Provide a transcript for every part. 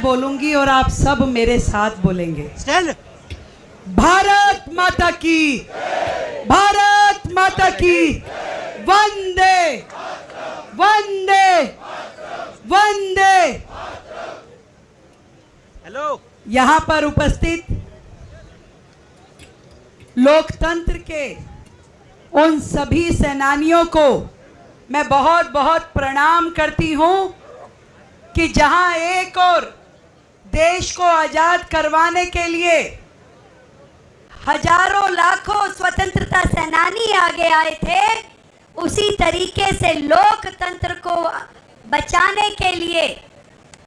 बोलूंगी और आप सब मेरे साथ बोलेंगे। स्टैंड। भारत माता की, भारत माता की, वंदे वंदे वंदे। हेलो। यहां पर उपस्थित लोकतंत्र के उन सभी सेनानियों को मैं बहुत बहुत प्रणाम करती हूं कि जहां एक और देश को आजाद करवाने के लिए हजारों लाखों स्वतंत्रता सेनानी आगे आए थे, उसी तरीके से लोकतंत्र को बचाने के लिए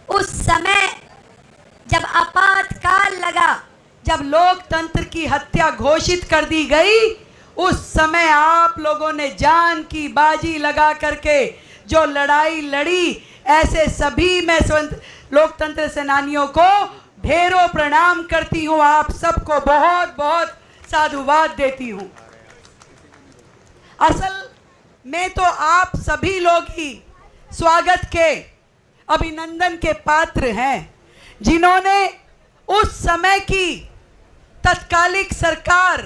उस समय जब आपातकाल लगा, जब लोकतंत्र की हत्या घोषित कर दी गई, उस समय आप लोगों ने जान की बाजी लगा करके जो लड़ाई लड़ी, ऐसे सभी मैं लोकतंत्र सेनानियों को ढेरों प्रणाम करती हूं। आप सबको बहुत बहुत साधुवाद देती हूं। असल में तो आप सभी लोग ही स्वागत के, अभिनंदन के पात्र हैं, जिन्होंने उस समय की तत्कालिक सरकार,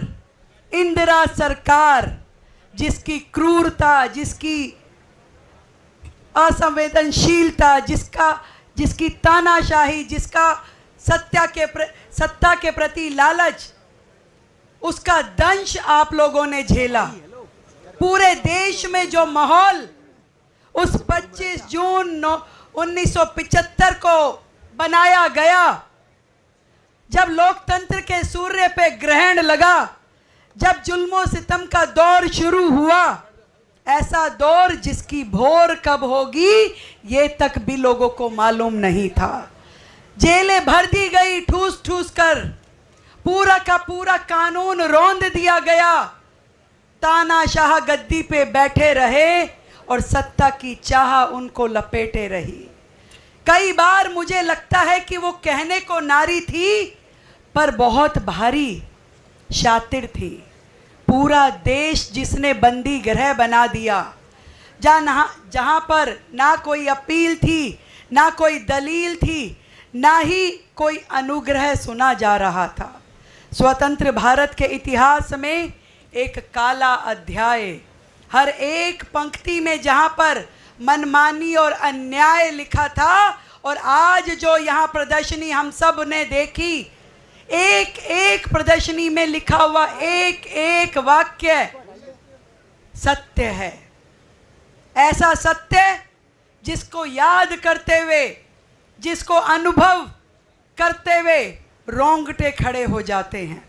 इंदिरा सरकार, जिसकी क्रूरता, जिसकी असंवेदनशीलता, जिसकी तानाशाही, जिसका सत्ता के प्रति लालच, उसका दंश आप लोगों ने झेला। पूरे देश में जो माहौल उस 25 जून 1975 को बनाया गया, जब लोकतंत्र के सूर्य पे ग्रहण लगा, जब जुल्मों सितम का दौर शुरू हुआ, ऐसा दौर जिसकी भोर कब होगी ये तक भी लोगों को मालूम नहीं था। जेलें भर दी गई ठूस ठूस कर, पूरा का पूरा कानून रौंद दिया गया, तानाशाह गद्दी पे बैठे रहे और सत्ता की चाह उनको लपेटे रही। कई बार मुझे लगता है कि वो कहने को नारी थी पर बहुत भारी शातिर थी। पूरा देश जिसने बंदी गृह बना दिया, जहाँ पर ना कोई अपील थी, ना कोई दलील थी, ना ही कोई अनुग्रह सुना जा रहा था। स्वतंत्र भारत के इतिहास में एक काला अध्याय, हर एक पंक्ति में जहाँ पर मनमानी और अन्याय लिखा था, और आज जो यहाँ प्रदर्शनी हम सब ने देखी, एक एक प्रदर्शनी में लिखा हुआ एक एक वाक्य सत्य है। ऐसा सत्य जिसको याद करते हुए, जिसको अनुभव करते हुए रोंगटे खड़े हो जाते हैं।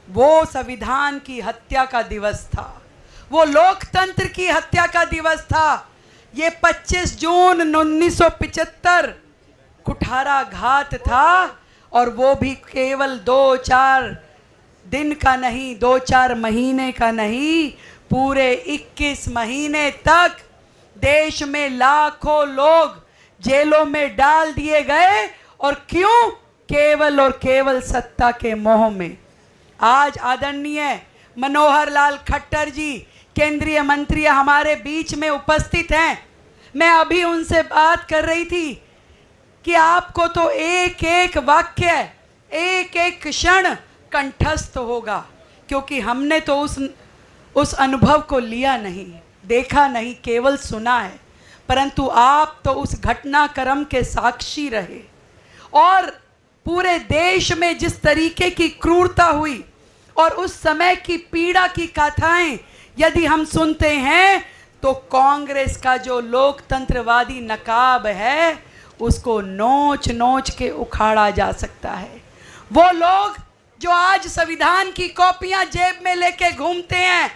वो संविधान की हत्या का दिवस था, वो लोकतंत्र की हत्या का दिवस था। ये 25 जून 1975 कुठाराघात था, और वो भी केवल 2-4 दिन का नहीं, 2-4 महीने का नहीं, पूरे 21 महीने तक देश में लाखों लोग जेलों में डाल दिए गए। और क्यों? केवल और केवल सत्ता के मोह में। आज आदरणीय मनोहर लाल खट्टर जी केंद्रीय मंत्री हमारे बीच में उपस्थित हैं। मैं अभी उनसे बात कर रही थी कि आपको तो एक एक वाक्य, एक एक क्षण कंठस्थ होगा, क्योंकि हमने तो उस अनुभव को लिया नहीं, देखा नहीं, केवल सुना है। परंतु आप तो उस घटनाक्रम के साक्षी रहे। और पूरे देश में जिस तरीके की क्रूरता हुई और उस समय की पीड़ा की कथाएं यदि हम सुनते हैं, तो कांग्रेस का जो लोकतंत्रवादी नकाब है उसको नोच नोच के उखाड़ा जा सकता है। वो लोग जो आज संविधान की कॉपियां जेब में लेके घूमते हैं,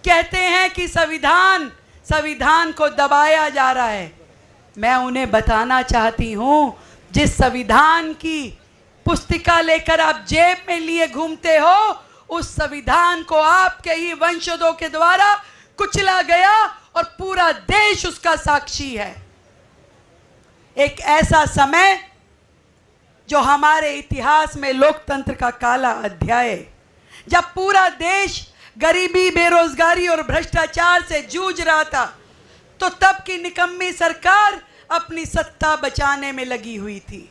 कहते हैं कि संविधान को दबाया जा रहा है। मैं उन्हें बताना चाहती हूं, जिस संविधान की पुस्तिका लेकर आप जेब में लिए घूमते हो, उस संविधान को आपके ही वंशजों के द्वारा कुचला गया और पूरा देश उसका साक्षी है। एक ऐसा समय जो हमारे इतिहास में लोकतंत्र का काला अध्याय है, जब पूरा देश गरीबी, बेरोजगारी और भ्रष्टाचार से जूझ रहा था, तो तब की निकम्मी सरकार अपनी सत्ता बचाने में लगी हुई थी।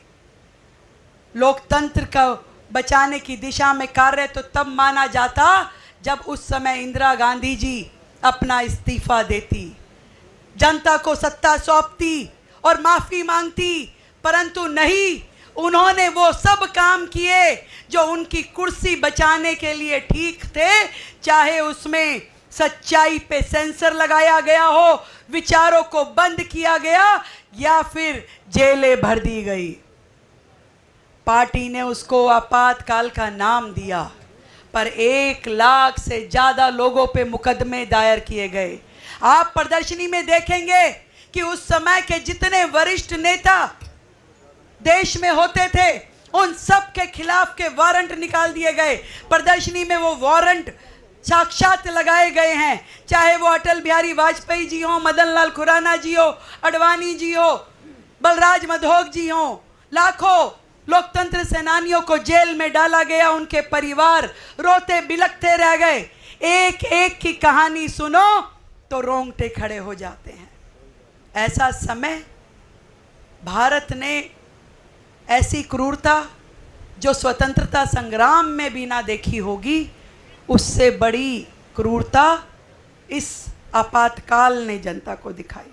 लोकतंत्र को बचाने की दिशा में कार्य तो तब माना जाता जब उस समय इंदिरा गांधी जी अपना इस्तीफा देती, जनता को सत्ता सौंपती और माफ़ी मांगती, परंतु नहीं, उन्होंने वो सब काम किए जो उनकी कुर्सी बचाने के लिए ठीक थे, चाहे उसमें सच्चाई पे सेंसर लगाया गया हो, विचारों को बंद किया गया या फिर जेलें भर दी गई। पार्टी ने उसको आपातकाल का नाम दिया, पर 1 लाख से ज़्यादा लोगों पे मुकदमे दायर किए गए। आप प्रदर्शनी में देखेंगे कि उस समय के जितने वरिष्ठ नेता देश में होते थे, उन सब के खिलाफ के वारंट निकाल दिए गए। प्रदर्शनी में वो वारंट साक्षात लगाए गए हैं, चाहे वो अटल बिहारी वाजपेयी जी हो, मदन लाल खुराना जी हो, अडवाणी जी हो, बलराज मधोक जी हो। लाखों लोकतंत्र सेनानियों को जेल में डाला गया, उनके परिवार रोते बिलखते रह गए। एक एक की कहानी सुनो तो रोंगटे खड़े हो जाते हैं। ऐसा समय भारत ने ऐसी क्रूरता जो स्वतंत्रता संग्राम में भी ना देखी होगी, उससे बड़ी क्रूरता इस आपातकाल ने जनता को दिखाई।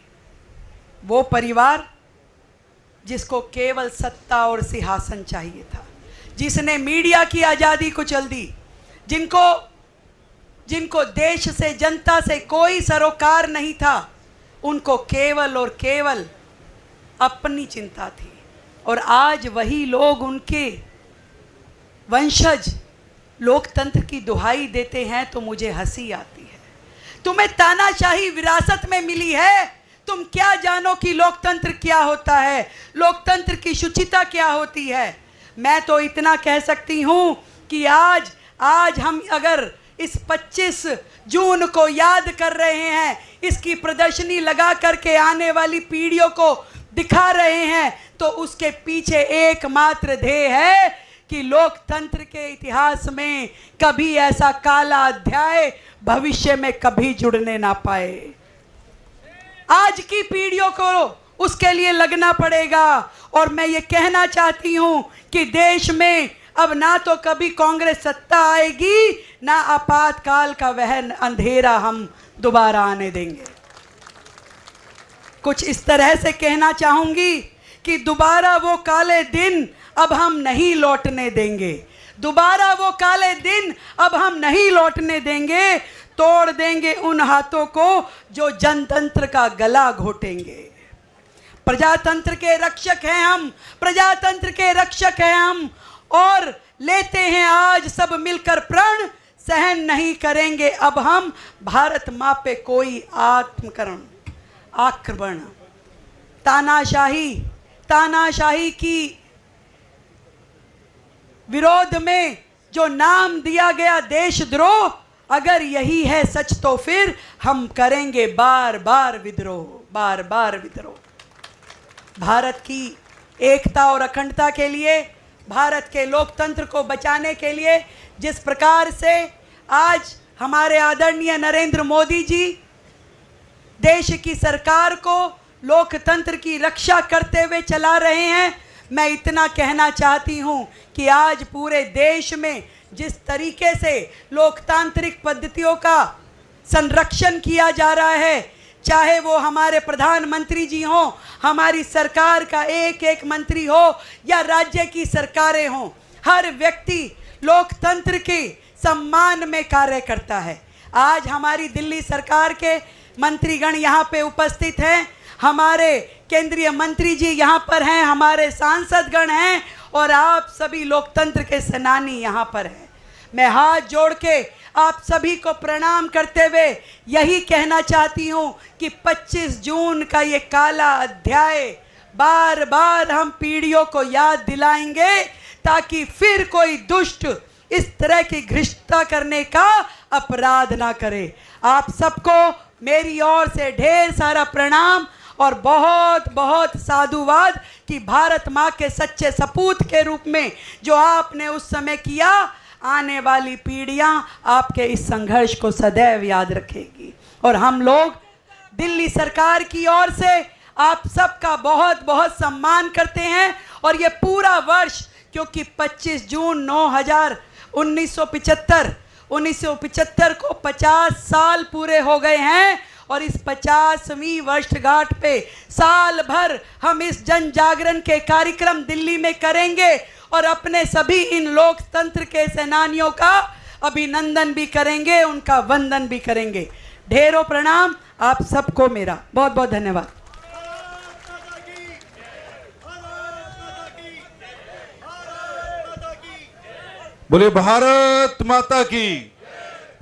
वो परिवार जिसको केवल सत्ता और सिंहासन चाहिए था, जिसने मीडिया की आज़ादी कुचल दी, जिनको देश से जनता से कोई सरोकार नहीं था, उनको केवल और केवल अपनी चिंता थी। और आज वही लोग, उनके वंशज लोकतंत्र की दुहाई देते हैं तो मुझे हंसी आती है। तुम्हें तानाशाही विरासत में मिली है, तुम क्या जानो कि लोकतंत्र क्या होता है, लोकतंत्र की शुचिता क्या होती है। मैं तो इतना कह सकती हूँ कि आज हम अगर इस 25 जून को याद कर रहे हैं, इसकी प्रदर्शनी लगा करके आने वाली पीढ़ियों को दिखा रहे हैं, तो उसके पीछे एकमात्र ध्येय है कि लोकतंत्र के इतिहास में कभी ऐसा काला अध्याय भविष्य में कभी जुड़ने ना पाए। आज की पीढ़ियों को उसके लिए लगना पड़ेगा। और मैं ये कहना चाहती हूँ कि देश में अब ना तो कभी कांग्रेस सत्ता आएगी, ना आपातकाल का वह अंधेरा हम दोबारा आने देंगे। कुछ इस तरह से कहना चाहूँगी कि दोबारा वो काले दिन अब हम नहीं लौटने देंगे, दोबारा वो काले दिन अब हम नहीं लौटने देंगे। तोड़ देंगे उन हाथों को जो जनतंत्र का गला घोटेंगे। प्रजातंत्र के रक्षक हैं हम, प्रजातंत्र के रक्षक हैं हम, और लेते हैं आज सब मिलकर प्रण, सहन नहीं करेंगे अब हम भारत माँ पे कोई आक्रमण। तानाशाही की विरोध में जो नाम दिया गया देशद्रोह, अगर यही है सच तो फिर हम करेंगे बार बार विद्रोह। भारत की एकता और अखंडता के लिए, भारत के लोकतंत्र को बचाने के लिए जिस प्रकार से आज हमारे आदरणीय नरेंद्र मोदी जी देश की सरकार को लोकतंत्र की रक्षा करते हुए चला रहे हैं, मैं इतना कहना चाहती हूँ कि आज पूरे देश में जिस तरीके से लोकतांत्रिक पद्धतियों का संरक्षण किया जा रहा है, चाहे वो हमारे प्रधानमंत्री जी हों, हमारी सरकार का एक एक मंत्री हो या राज्य की सरकारें हों, हर व्यक्ति लोकतंत्र के सम्मान में कार्य करता है। आज हमारी दिल्ली सरकार के मंत्रीगण यहाँ पे उपस्थित हैं, हमारे केंद्रीय मंत्री जी यहाँ पर हैं, हमारे सांसदगण हैं, और आप सभी लोकतंत्र के सेनानी यहाँ पर हैं। मैं हाथ जोड़ के आप सभी को प्रणाम करते हुए यही कहना चाहती हूँ कि 25 जून का ये काला अध्याय बार बार हम पीढ़ियों को याद दिलाएंगे, ताकि फिर कोई दुष्ट इस तरह की घृष्टता करने का अपराध ना करे। आप सबको मेरी ओर से ढेर सारा प्रणाम और बहुत बहुत साधुवाद कि भारत माँ के सच्चे सपूत के रूप में जो आपने उस समय किया, आने वाली पीढ़ियाँ आपके इस संघर्ष को सदैव याद रखेगी। और हम लोग दिल्ली सरकार की ओर से आप सबका बहुत बहुत सम्मान करते हैं। और ये पूरा वर्ष क्योंकि 25 जून 1975 को 50 साल पूरे हो गए हैं और इस 50वीं वर्षगांठ पे साल भर हम इस जन जागरण के कार्यक्रम दिल्ली में करेंगे और अपने सभी इन लोकतंत्र के सेनानियों का अभिनंदन भी करेंगे, उनका वंदन भी करेंगे। ढेरों प्रणाम आप सबको मेरा बहुत बहुत धन्यवाद। बोले भारत माता की,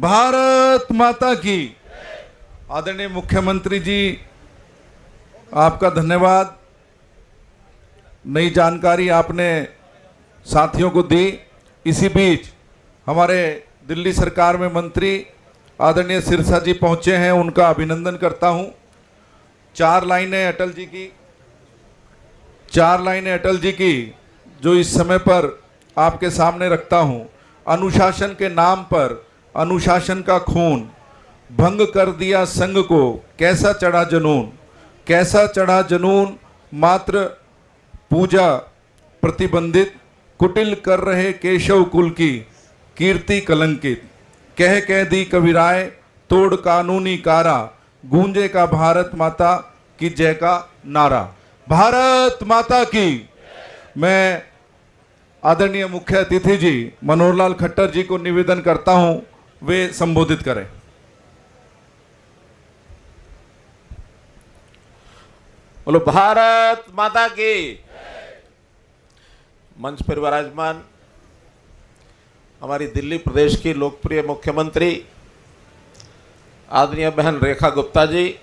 भारत माता की। आदरणीय मुख्यमंत्री जी, आपका धन्यवाद। नई जानकारी आपने साथियों को दी। इसी बीच हमारे दिल्ली सरकार में मंत्री आदरणीय सिरसा जी पहुंचे हैं, उनका अभिनंदन करता हूं। 4 लाइनें अटल जी की जो इस समय पर आपके सामने रखता हूं। अनुशासन के नाम पर अनुशासन का खून, भंग कर दिया संग को, कैसा चढ़ा जुनून, कैसा चढ़ा जुनून, मात्र पूजा प्रतिबंधित, कुटिल कर रहे केशव कुल की कीर्ति कलंकित, कह दी कबीराय तोड़ कानूनी कारा, गूंजे का भारत माता की जय का नारा। भारत माता की। मैं आदरणीय मुख्य अतिथि जी मनोहर लाल खट्टर जी को निवेदन करता हूं, वे संबोधित करें। बोलो भारत माता की। मंच पर विराजमान हमारी दिल्ली प्रदेश की लोकप्रिय मुख्यमंत्री आदरणीय बहन रेखा गुप्ता जी,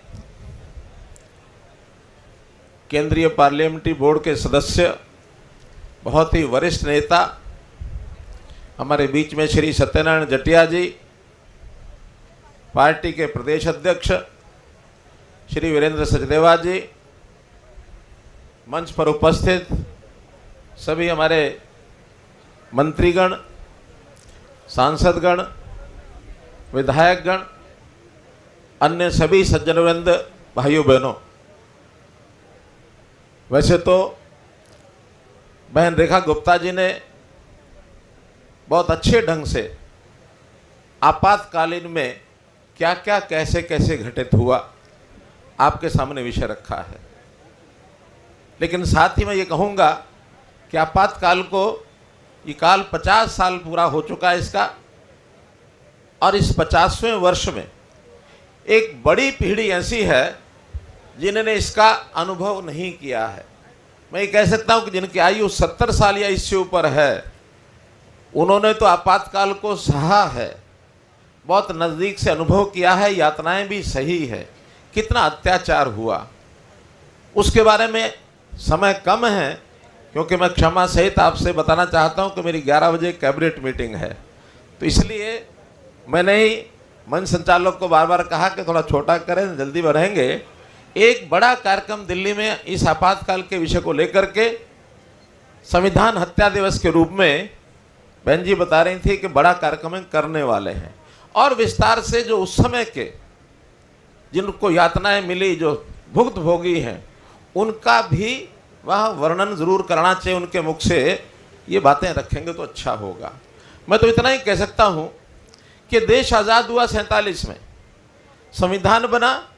केंद्रीय पार्लियामेंट्री बोर्ड के सदस्य, बहुत ही वरिष्ठ नेता हमारे बीच में श्री सत्यनारायण जटिया जी, पार्टी के प्रदेश अध्यक्ष श्री वीरेंद्र सचदेवा जी, मंच पर उपस्थित सभी हमारे मंत्रीगण, सांसदगण, विधायकगण, अन्य सभी सज्जनवृंद, भाइयों बहनों। वैसे तो बहन रेखा गुप्ता जी ने बहुत अच्छे ढंग से आपातकालीन में क्या क्या कैसे कैसे घटित हुआ आपके सामने विषय रखा है। लेकिन साथ ही मैं ये कहूँगा कि आपातकाल को ये काल 50 साल पूरा हो चुका है इसका, और इस 50वें वर्ष में एक बड़ी पीढ़ी ऐसी है जिन्होंने इसका अनुभव नहीं किया है। मैं ये कह सकता हूँ कि जिनकी आयु 70 साल या इससे ऊपर है, उन्होंने तो आपातकाल को सहा है, बहुत नज़दीक से अनुभव किया है, यातनाएं भी सही है, कितना अत्याचार हुआ उसके बारे में समय कम है, क्योंकि मैं क्षमा सहित आपसे बताना चाहता हूं कि मेरी 11 बजे कैबिनेट मीटिंग है। तो इसलिए मैंने ही मंच संचालक को बार बार कहा कि थोड़ा छोटा करें, जल्दी बढ़ेंगे। एक बड़ा कार्यक्रम दिल्ली में इस आपातकाल के विषय को लेकर के संविधान हत्या दिवस के रूप में बहन जी बता रही थी कि बड़ा कार्यक्रम करने वाले हैं, और विस्तार से जो उस समय के जिनको यातनाएं मिली, जो भुक्तभोगी हैं, उनका भी वह वर्णन जरूर करना चाहिए, उनके मुख से ये बातें रखेंगे तो अच्छा होगा। मैं तो इतना ही कह सकता हूँ कि देश आज़ाद हुआ 47 में, संविधान बना,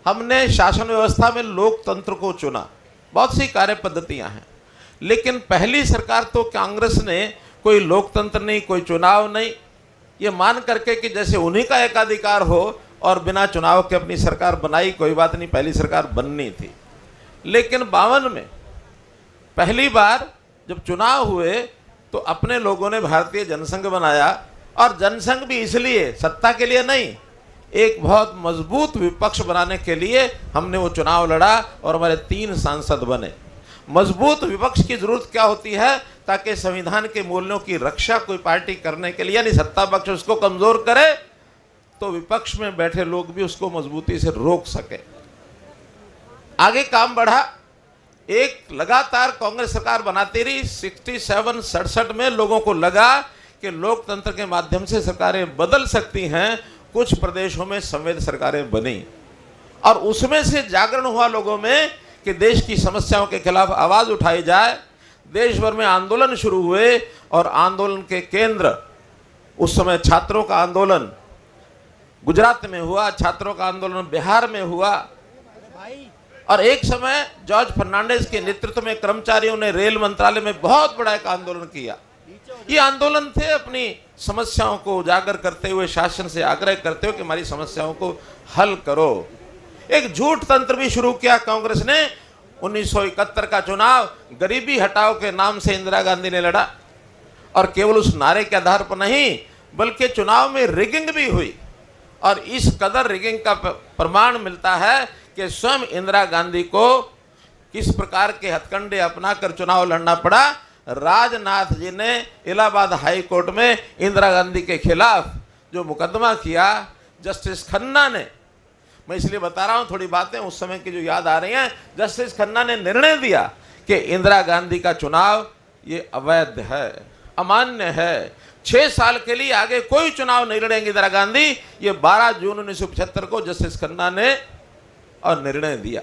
हमने शासन व्यवस्था में लोकतंत्र को चुना, बहुत सी कार्य पद्धतियाँ हैं, लेकिन पहली सरकार तो कांग्रेस ने कोई लोकतंत्र नहीं, कोई चुनाव नहीं, ये मान करके कि जैसे उन्हीं का एकाधिकार हो और बिना चुनाव के अपनी सरकार बनाई, कोई बात नहीं, पहली सरकार बननी थी। लेकिन 52 में पहली बार जब चुनाव हुए तो अपने लोगों ने भारतीय जनसंघ बनाया, और जनसंघ भी इसलिए, सत्ता के लिए नहीं, एक बहुत मजबूत विपक्ष बनाने के लिए हमने वो चुनाव लड़ा और हमारे 3 सांसद बने। मजबूत विपक्ष की जरूरत क्या होती है? ताकि संविधान के मूल्यों की रक्षा कोई पार्टी करने के लिए, यानी सत्ता पक्ष उसको कमजोर करे तो विपक्ष में बैठे लोग भी उसको मजबूती से रोक सके। आगे काम बढ़ा, एक लगातार कांग्रेस सरकार बनाती रही। 67-67 में लोगों को लगा कि लोकतंत्र के माध्यम से सरकारें बदल सकती हैं। कुछ प्रदेशों में संवैध सरकारें बनी और उसमें से जागरण हुआ लोगों में कि देश की समस्याओं के खिलाफ आवाज उठाई जाए, देश भर में आंदोलन शुरू हुए और आंदोलन के केंद्र उस समय छात्रों का आंदोलन गुजरात में हुआ, छात्रों का आंदोलन बिहार में हुआ, और एक समय जॉर्ज फर्नांडिस के नेतृत्व में कर्मचारियों ने रेल मंत्रालय में बहुत बड़ा एक आंदोलन किया। ये आंदोलन थे अपनी समस्याओं को उजागर करते हुए, शासन से आग्रह करते हुए कि हमारी समस्याओं को हल करो। एक झूठ तंत्र भी शुरू किया कांग्रेस ने। 1971 का चुनाव गरीबी हटाओ के नाम से इंदिरा गांधी ने लड़ा, और केवल उस नारे के आधार पर नहीं बल्कि चुनाव में रिगिंग भी हुई, और इस कदर रिगिंग का प्रमाण मिलता है कि स्वयं इंदिरा गांधी को किस प्रकार के हथकंडे अपनाकर चुनाव लड़ना पड़ा। राजनाथ जी ने इलाहाबाद हाई कोर्ट में इंदिरा गांधी के खिलाफ जो मुकदमा किया, जस्टिस खन्ना ने, मैं इसलिए बता रहा हूं थोड़ी बातें उस समय की जो याद आ रही हैं, जस्टिस खन्ना ने निर्णय दिया कि इंदिरा गांधी का चुनाव ये अवैध है, अमान्य है, 6 साल के लिए आगे कोई चुनाव नहीं लड़ेंगे इंदिरा गांधी। ये 12 जून 1975 को जस्टिस खन्ना ने और निर्णय दिया।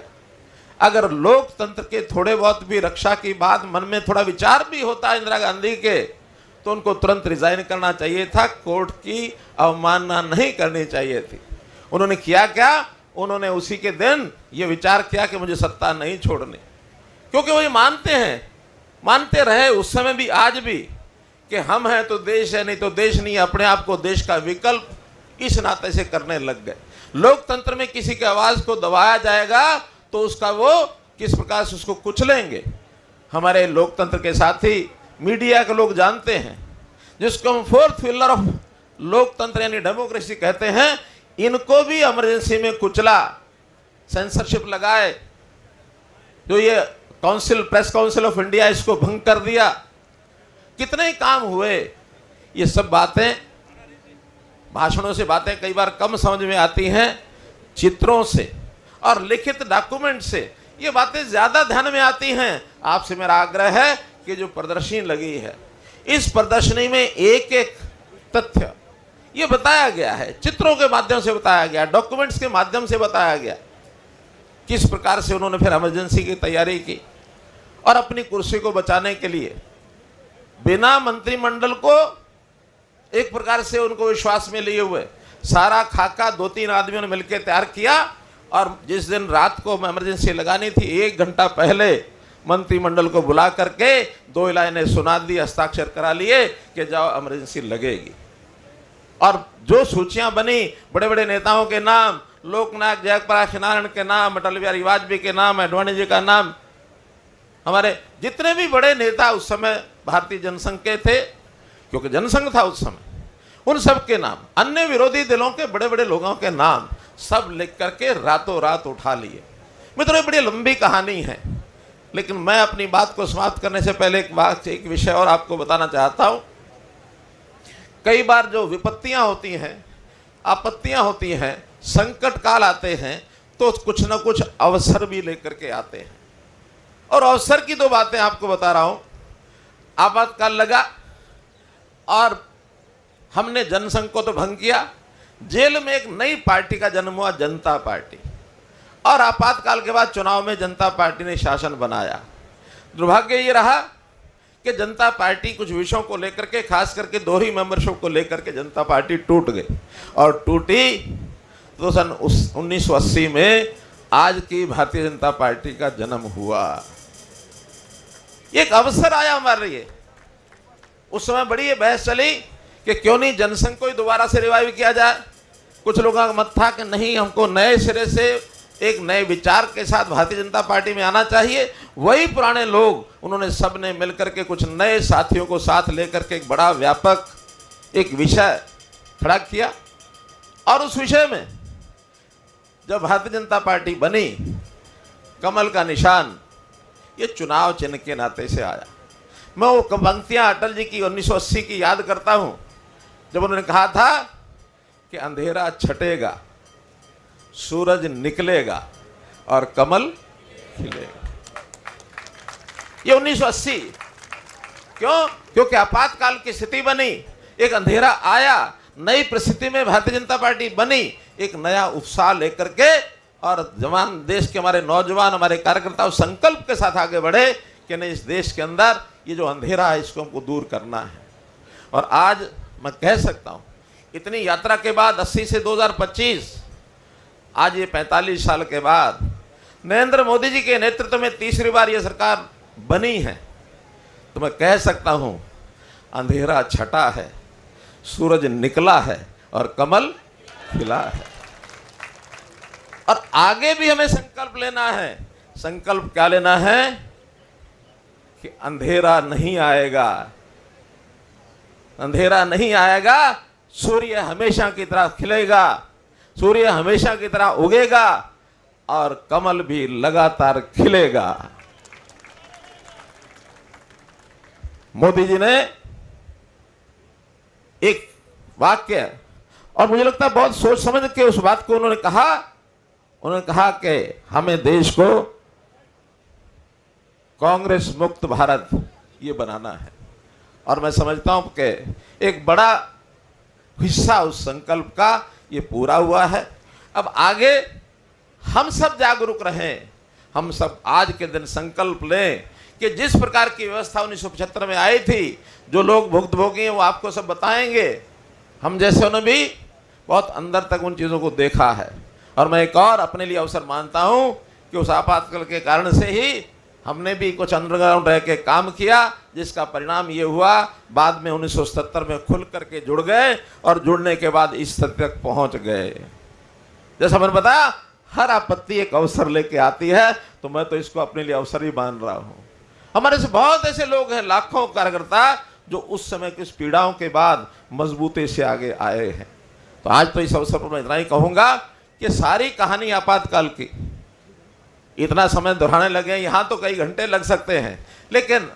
अगर लोकतंत्र के थोड़े बहुत भी रक्षा की बात मन में थोड़ा विचार भी होता इंदिरा गांधी के, तो उनको तुरंत रिजाइन करना चाहिए था, कोर्ट की अवमानना नहीं करनी चाहिए थी। उन्होंने किया क्या? उन्होंने उसी के दिन ये विचार किया कि मुझे सत्ता नहीं छोड़नी, क्योंकि वो ये मानते हैं, मानते रहे उस समय भी आज भी, कि हम हैं तो देश है, नहीं तो देश नहीं। अपने आप को देश का विकल्प इस नाते से करने लग गए। लोकतंत्र में किसी की आवाज को दबाया जाएगा तो उसका वो किस प्रकार से उसको कुचलेंगे। हमारे लोकतंत्र के साथी मीडिया के लोग जानते हैं, जिसको हम 4th पिलर ऑफ लोकतंत्र यानी डेमोक्रेसी कहते हैं, इनको भी इमरजेंसी में कुचला, सेंसरशिप लगाए, जो ये council, press council of India, इसको भंग कर दिया। कितने ही काम हुए। ये सब बातें भाषणों से बातें कई बार कम समझ में आती हैं, चित्रों से और लिखित डॉक्यूमेंट से ये बातें ज्यादा ध्यान में आती हैं। आपसे मेरा आग्रह है कि जो प्रदर्शनी लगी है, इस प्रदर्शनी में एक एक तथ्य ये बताया गया है, चित्रों के माध्यम से बताया गया, डॉक्यूमेंट्स के माध्यम से बताया गया, किस प्रकार से उन्होंने फिर इमरजेंसी की तैयारी की और अपनी कुर्सी को बचाने के लिए बिना मंत्रिमंडल को एक प्रकार से उनको विश्वास में लिए हुए सारा खाका 2-3 आदमियों ने मिलकर तैयार किया, और जिस दिन रात को इमरजेंसी लगानी थी 1 घंटा पहले मंत्रिमंडल को बुला करके 2 लाइनें सुना दी, हस्ताक्षर करा लिए कि जाओ इमरजेंसी लगेगी। और जो सूचियां बनी बड़े बड़े नेताओं के नाम, लोकनायक जयप्रकाश नारायण के नाम, अटल बिहारी वाजपेयी के नाम, अडवाणी जी का नाम, हमारे जितने भी बड़े नेता उस समय भारतीय जनसंघ के थे, क्योंकि जनसंघ था उस समय, उन सब के नाम, अन्य विरोधी दलों के बड़े बड़े लोगों के नाम सब लिख करके रातों रात उठा लिए। मित्रों, ये बड़ी लंबी कहानी है, लेकिन मैं अपनी बात को समाप्त करने से पहले एक विषय और आपको बताना चाहता हूं। कई बार जो विपत्तियां होती हैं, आपत्तियां होती हैं, संकट काल आते हैं, तो कुछ ना कुछ अवसर भी लेकर के आते हैं। और अवसर की 2 बातें आपको बता रहा हूं। आपातकाल लगा और हमने जनसंघ को तो भंग किया, जेल में एक नई पार्टी का जन्म हुआ, जनता पार्टी, और आपातकाल के बाद चुनाव में जनता पार्टी ने शासन बनाया। दुर्भाग्य ये रहा कि जनता पार्टी कुछ विषयों को लेकर के, खास करके दोहरी मेंबरशिप को लेकर के जनता पार्टी टूट गई, और टूटी तो सन 1980 में आज की भारतीय जनता पार्टी का जन्म हुआ। एक अवसर आया हमारे लिए। उस समय बड़ी ये बहस चली कि क्यों नहीं जनसंघ को ही दोबारा से रिवाइव किया जाए। कुछ लोगों का मत था कि नहीं, हमको नए सिरे से एक नए विचार के साथ भारतीय जनता पार्टी में आना चाहिए। वही पुराने लोग, उन्होंने सब ने मिलकर के कुछ नए साथियों को साथ लेकर के एक बड़ा व्यापक एक विषय खड़ा किया, और उस विषय में जब भारतीय जनता पार्टी बनी, कमल का निशान ये चुनाव चिन्ह के नाते से आया। मैं वो पंक्तियां अटल जी की 1980 की याद करता हूं, जब उन्होंने कहा था कि अंधेरा छटेगा, सूरज निकलेगा और कमल खिलेगा। ये 1980 क्यों? क्योंकि आपातकाल की स्थिति बनी, एक अंधेरा आया, नई परिस्थिति में भारतीय जनता पार्टी बनी, एक नया उत्साह लेकर के, और जवान देश के हमारे नौजवान, हमारे कार्यकर्ता संकल्प के साथ आगे बढ़े कि नहीं, इस देश के अंदर ये जो अंधेरा है इसको हमको दूर करना है। और आज मैं कह सकता हूँ इतनी यात्रा के बाद 80 से 2025 आज ये 45 साल के बाद नरेंद्र मोदी जी के नेतृत्व में तीसरी बार ये सरकार बनी है, तो मैं कह सकता हूँ अंधेरा छटा है, सूरज निकला है और कमल खिला है। और आगे भी हमें संकल्प लेना है। संकल्प क्या लेना है कि अंधेरा नहीं आएगा, अंधेरा नहीं आएगा, सूर्य हमेशा की तरह खिलेगा, सूर्य हमेशा की तरह उगेगा और कमल भी लगातार खिलेगा। मोदी जी ने एक वाक्य, और मुझे लगता है बहुत सोच समझ के उस बात को उन्होंने कहा कि हमें देश को कांग्रेस मुक्त भारत ये बनाना है। और मैं समझता हूं कि एक बड़ा हिस्सा उस संकल्प का ये पूरा हुआ है। अब आगे हम सब जागरूक रहें, हम सब आज के दिन संकल्प लें कि जिस प्रकार की व्यवस्था 1975 में आई थी, जो लोग भुक्तभोगी हैं वो आपको सब बताएंगे, हम जैसे ने भी बहुत अंदर तक उन चीज़ों को देखा है। और मैं एक और अपने लिए अवसर मानता हूं कि उस आपातकाल के कारण से ही हमने भी कुछ अंडरग्राउंड रह के काम किया, जिसका परिणाम ये हुआ बाद में 1977 में खुल करके जुड़ गए और जुड़ने के बाद इस स्थिति तक पहुंच गए। जैसा मैंने बताया हर आपत्ति एक अवसर लेके आती है, तो मैं तो इसको अपने लिए अवसर ही मान रहा हूं। हमारे से बहुत ऐसे लोग हैं, लाखों कार्यकर्ता, जो उस समय की पीड़ाओं के बाद मजबूती से आगे आए हैं। तो आज तो इस अवसर पर मैं इतना ही कहूंगा कि सारी कहानी आपातकाल की इतना समय दोहराने लगे, यहाँ तो कई घंटे लग सकते हैं, लेकिन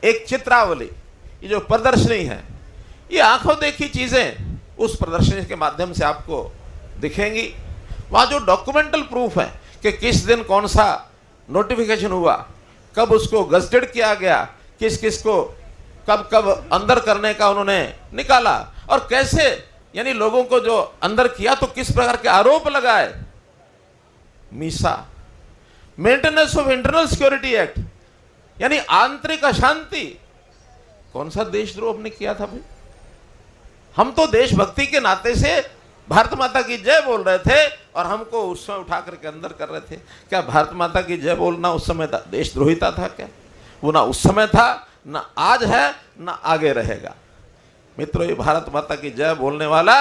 एक चित्रावली, ये जो प्रदर्शनी है, ये आंखों देखी चीज़ें उस प्रदर्शनी के माध्यम से आपको दिखेंगी। वहाँ जो डॉक्यूमेंटल प्रूफ है कि किस दिन कौन सा नोटिफिकेशन हुआ, कब उसको गजटेड किया गया, किस किस को कब कब अंदर करने का उन्होंने निकाला, और कैसे यानी लोगों को जो अंदर किया तो किस प्रकार के आरोप लगाए। Misa, maintenance of internal security act, यानी आंतरिक अशांति, कौन सा देशद्रोह हमने किया था भाई? हम तो देशभक्ति के नाते से भारत माता की जय बोल रहे थे और हमको उस समय उठा करके अंदर कर रहे थे। क्या भारत माता की जय बोलना उस समय देशद्रोहिता था क्या? वो ना उस समय था, ना आज है, ना आगे रहेगा। मित्रों, ये भारत माता की जय बोलने वाला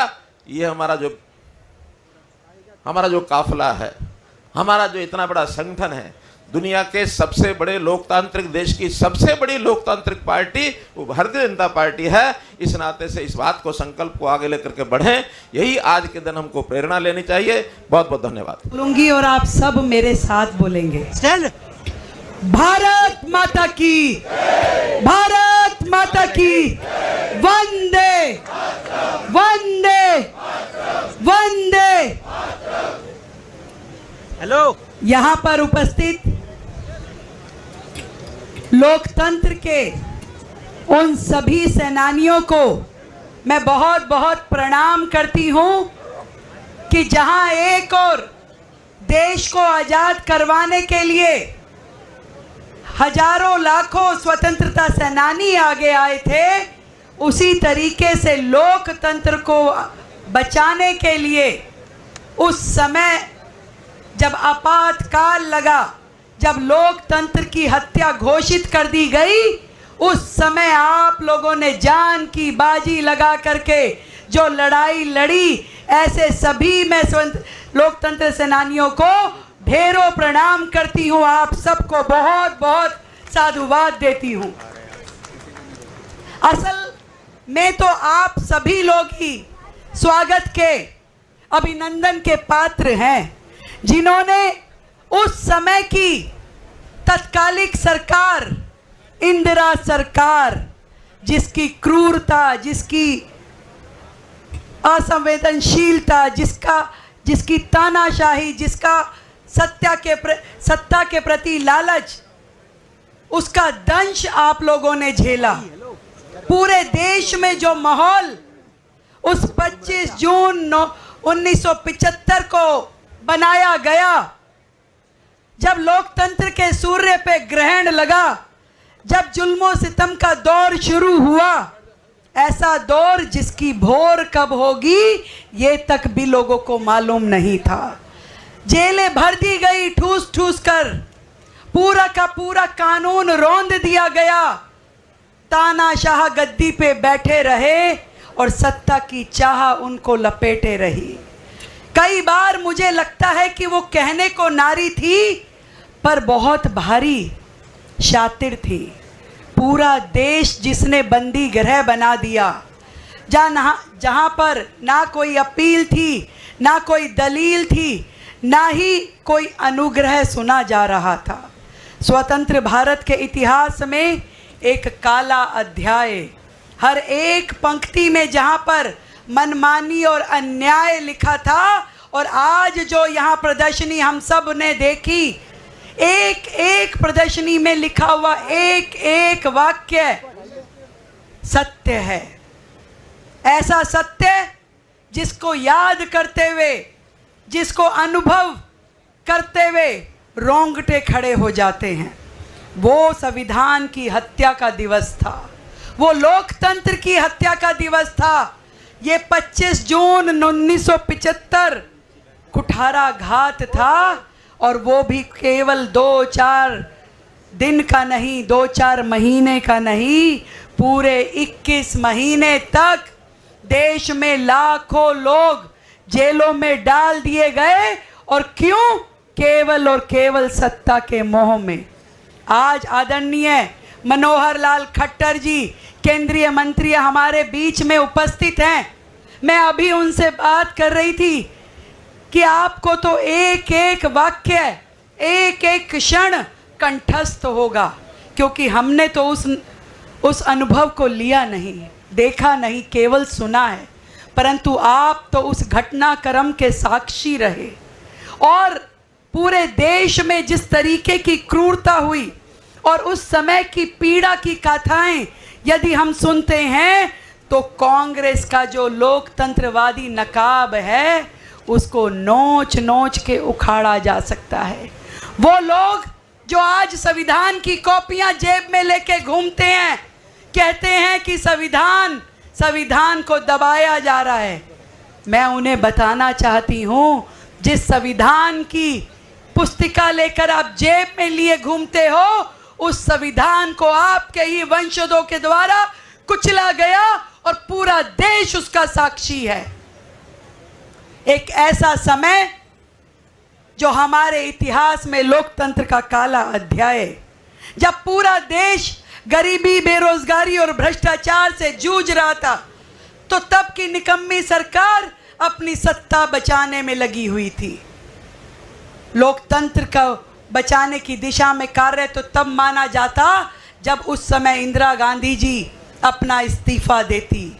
ये हमारा जो काफिला है, हमारा जो इतना बड़ा संगठन है, दुनिया के सबसे बड़े लोकतांत्रिक देश की सबसे बड़ी लोकतांत्रिक पार्टी वो भारतीय जनता पार्टी है। इस नाते से इस बात को, संकल्प को आगे लेकर के बढ़ें, यही आज के दिन हमको प्रेरणा लेनी चाहिए। बहुत बहुत धन्यवाद। बोलूंगी और आप सब मेरे साथ बोलेंगे। भारत माता की, भारत माता की, वंदे वंदे वंदे। हेलो, यहाँ पर उपस्थित लोकतंत्र के उन सभी सेनानियों को मैं बहुत बहुत प्रणाम करती हूँ कि जहाँ एक और देश को आज़ाद करवाने के लिए हजारों लाखों स्वतंत्रता सेनानी आगे आए थे, उसी तरीके से लोकतंत्र को बचाने के लिए उस समय जब आपातकाल लगा, जब लोकतंत्र की हत्या घोषित कर दी गई, उस समय आप लोगों ने जान की बाजी लगा करके जो लड़ाई लड़ी, ऐसे सभी मैं लोकतंत्र सेनानियों को ढेरों प्रणाम करती हूँ। आप सबको बहुत बहुत साधुवाद देती हूँ। असल में तो आप सभी लोग ही स्वागत के, अभिनंदन के पात्र हैं, जिन्होंने उस समय की तत्कालिक सरकार, इंदिरा सरकार, जिसकी क्रूरता, जिसकी असंवेदनशीलता, जिसकी तानाशाही, जिसका सत्ता के प्रति लालच, उसका दंश आप लोगों ने झेला। पूरे देश में जो माहौल उस 25 जून 1975 को बनाया गया, जब लोकतंत्र के सूर्य पे ग्रहण लगा, जब जुल्मों सितम का दौर शुरू हुआ, ऐसा दौर जिसकी भोर कब होगी ये तक भी लोगों को मालूम नहीं था। जेलें भर दी गई ठूस ठूस कर, पूरा का पूरा कानून रौंद दिया गया। तानाशाह गद्दी पे बैठे रहे और सत्ता की चाह उनको लपेटे रही। कई बार मुझे लगता है कि वो कहने को नारी थी पर बहुत भारी शातिर थी। पूरा देश जिसने बंदी गृह बना दिया, जहाँ पर ना कोई अपील थी, ना कोई दलील थी, ना ही कोई अनुग्रह सुना जा रहा था। स्वतंत्र भारत के इतिहास में एक काला अध्याय, हर एक पंक्ति में जहाँ पर मनमानी और अन्याय लिखा था, और आज जो यहाँ प्रदर्शनी हम सब ने देखी, एक एक प्रदर्शनी में लिखा हुआ एक एक वाक्य सत्य है। ऐसा सत्य जिसको याद करते हुए, जिसको अनुभव करते हुए रोंगटे खड़े हो जाते हैं। वो संविधान की हत्या का दिवस था, वो लोकतंत्र की हत्या का दिवस था। ये 25 जून 1975 कुठाराघात था, और वो भी केवल 2-4 दिन का नहीं, 2-4 महीने का नहीं, पूरे 21 महीने तक देश में लाखों लोग जेलों में डाल दिए गए। और क्यों? केवल और केवल सत्ता के मोह में। आज आदरणीय मनोहर लाल खट्टर जी केंद्रीय मंत्री हमारे बीच में उपस्थित हैं। मैं अभी उनसे बात कर रही थी कि आपको तो एक एक वाक्य, एक एक क्षण कंठस्थ होगा, क्योंकि हमने तो उस अनुभव को लिया नहीं, देखा नहीं, केवल सुना है। परंतु आप तो उस घटनाक्रम के साक्षी रहे। और पूरे देश में जिस तरीके की क्रूरता हुई और उस समय की पीड़ा की गाथाएं यदि हम सुनते हैं, तो कांग्रेस का जो लोकतंत्रवादी नकाब है उसको नोच नोच के उखाड़ा जा सकता है। वो लोग जो आज संविधान की कॉपियां जेब में लेके घूमते हैं, कहते हैं कि संविधान को दबाया जा रहा है। मैं उन्हें बताना चाहती हूं, जिस संविधान की पुस्तिका लेकर आप जेब में लिए घूमते हो, उस संविधान को आपके ही वंशजों के द्वारा कुचला गया और पूरा देश उसका साक्षी है। एक ऐसा समय जो हमारे इतिहास में लोकतंत्र का काला अध्याय, जब पूरा देश गरीबी, बेरोजगारी और भ्रष्टाचार से जूझ रहा था, तो तब की निकम्मी सरकार अपनी सत्ता बचाने में लगी हुई थी। लोकतंत्र को बचाने की दिशा में कार्य तो तब माना जाता जब उस समय इंदिरा गांधी जी अपना इस्तीफा देती,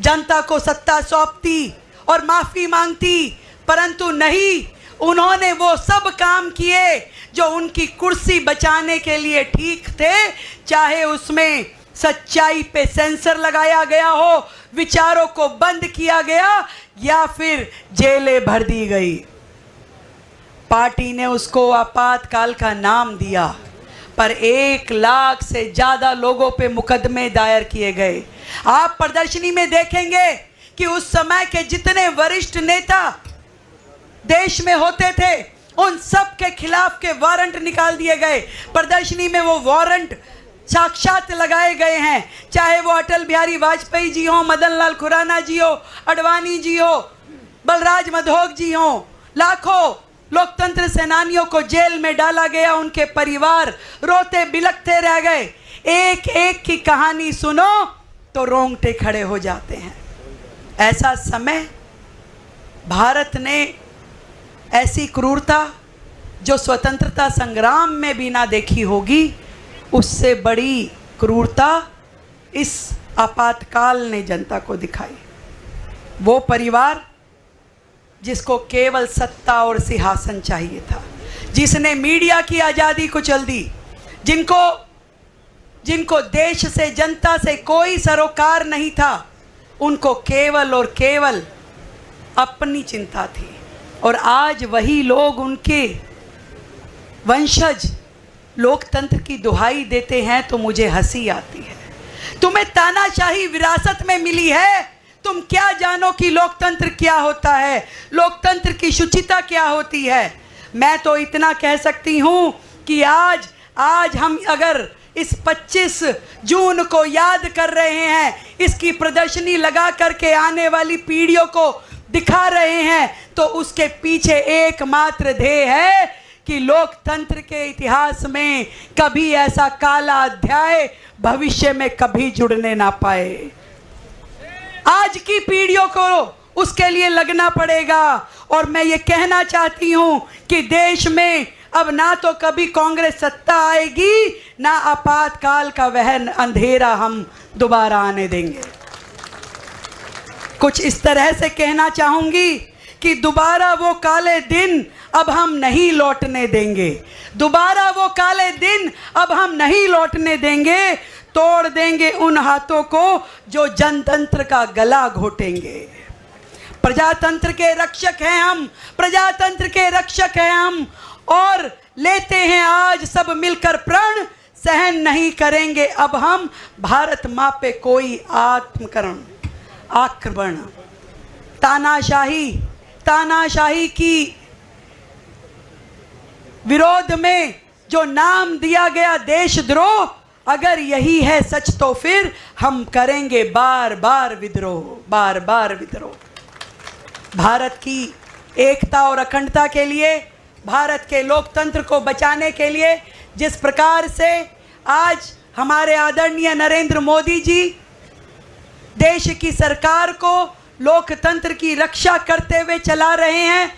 जनता को सत्ता सौंपती और माफी मांगती। परंतु नहीं, उन्होंने वो सब काम किए जो उनकी कुर्सी बचाने के लिए ठीक थे, चाहे उसमें सच्चाई पे सेंसर लगाया गया हो, विचारों को बंद किया गया, या फिर जेलें भर दी गई। पार्टी ने उसको आपातकाल का नाम दिया, पर 1 लाख से ज़्यादा लोगों पे मुकदमे दायर किए गए। आप प्रदर्शनी में देखेंगे कि उस समय के जितने वरिष्ठ नेता देश में होते थे, उन सब के खिलाफ के वारंट निकाल दिए गए। प्रदर्शनी में वो वारंट साक्षात लगाए गए हैं, चाहे वो अटल बिहारी वाजपेयी जी हो, मदन लाल खुराना जी हो, अडवाणी जी हो, बलराज मधोक जी हो। लाखों लोकतंत्र सेनानियों को जेल में डाला गया, उनके परिवार रोते बिलखते रह गए। एक एक की कहानी सुनो तो रोंगटे खड़े हो जाते हैं। ऐसा समय भारत ने ऐसी क्रूरता जो स्वतंत्रता संग्राम में भी ना देखी होगी, उससे बड़ी क्रूरता इस आपातकाल ने जनता को दिखाई। वो परिवार जिसको केवल सत्ता और सिंहासन चाहिए था, जिसने मीडिया की आज़ादी को चल दी, जिनको देश से, जनता से कोई सरोकार नहीं था, उनको केवल और केवल अपनी चिंता थी। और आज वही लोग, उनके वंशज लोकतंत्र की दुहाई देते हैं तो मुझे हंसी आती है। तुम्हें तानाशाही विरासत में मिली है, तुम क्या जानो कि लोकतंत्र क्या होता है, लोकतंत्र की शुचिता क्या होती है। मैं तो इतना कह सकती हूं कि आज हम अगर इस 25 जून को याद कर रहे हैं, इसकी प्रदर्शनी लगा करके आने वाली पीढ़ियों को दिखा रहे हैं, तो उसके पीछे एकमात्र ध्येय है कि लोकतंत्र के इतिहास में कभी ऐसा काला अध्याय भविष्य में कभी जुड़ने ना पाए। आज की पीढ़ियों को उसके लिए लगना पड़ेगा। और मैं ये कहना चाहती हूं कि देश में अब ना तो कभी कांग्रेस सत्ता आएगी, ना आपातकाल का वह अंधेरा हम दोबारा आने देंगे। कुछ इस तरह से कहना चाहूंगी कि दोबारा वो काले दिन अब हम नहीं लौटने देंगे, दोबारा वो काले दिन अब हम नहीं लौटने देंगे। तोड़ देंगे उन हाथों को जो जनतंत्र का गला घोटेंगे। प्रजातंत्र के रक्षक हैं हम, प्रजातंत्र के रक्षक हैं हम, और लेते हैं आज सब मिलकर प्रण। सहन नहीं करेंगे अब हम भारत माँ पे कोई आक्रमण। तानाशाही की विरोध में जो नाम दिया गया देशद्रोह, अगर यही है सच तो फिर हम करेंगे बार बार विद्रोह। भारत की एकता और अखंडता के लिए, भारत के लोकतंत्र को बचाने के लिए जिस प्रकार से आज हमारे आदरणीय नरेंद्र मोदी जी देश की सरकार को लोकतंत्र की रक्षा करते हुए चला रहे हैं,